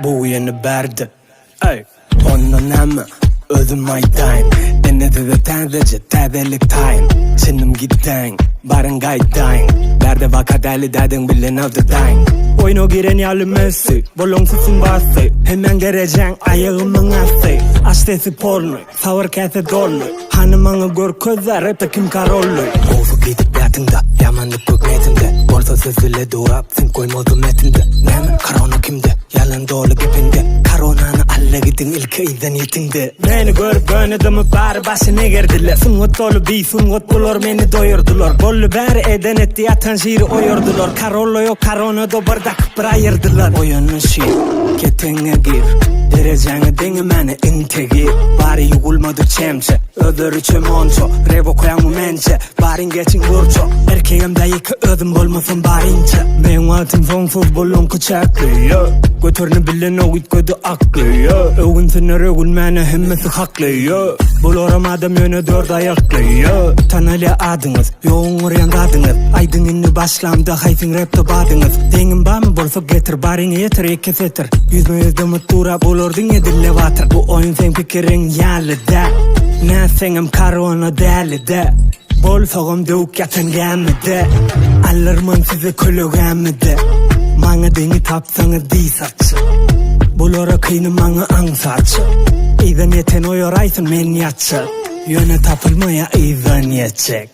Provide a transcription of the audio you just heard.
bu yeni berdi. Ey, onun nemi özüm aytayın. Ennedi de tendece tedelik tayin. Çinnim gittin, barın gaydayın. Berde vakadeli dedin bilin avdıdayın. Oyunu giren yalı Messi, bolonsuzun bası. Hemen gereceksin ayağımın ası. Aştesi porno, savur kese dolu. Hanımını gör közler, hep de kim karollu. Oğuz'u gidip yatında, yamanlık gökmetimde. Borsa sözüyle doğrap, sen koymodum etimde. Nemi korona kimde, yalan dolu gibinde. Koronanı alle gidin ilk izden yetinde. Beni görüp gönüdümü bari başına girdiler. Sungut dolu bir sungut bulur beni doyurdular. Bollu beri eden etti yatan şiiri oyurdular. Karollo yok korona da bardak bir ayırdılar. Oyunun şiir, ketenge gir. Dereceğini dengemeni integir. Bari yugulmadı çemçe, ödürü çömonço. Revo koyamı mençe, barin geçin vurço. Erkeğimde yıkı ödüm bolmasın barinçe. Men altın sonsuz bolun kucaklıyor. Götürünü bilen o git koydu aklıyor. Ögün sınır ögün mene hemmesi haklıyor. Bulurum adam yönü dört ayaklıyor. Tanılı adınız, yoğun oryan adınız. Aydın inni başlamda hayfin rapta badınız. Dengin bağımı bolsa getir, barini yetir iki setir. Yüzme yüzde muttura bulurdun edille vatır. Bu oyun sen fikirin yerli de. Ne senim korona deli de. Bol soğum dövük yatan gelmedi. Alırman size külü gelmedi. Mana deni tapsanız di saçı. Bulara kıyını mana ansarçı. İzan yeten oyoraysın men yatçı. Yöne tapılmaya izan yetecek.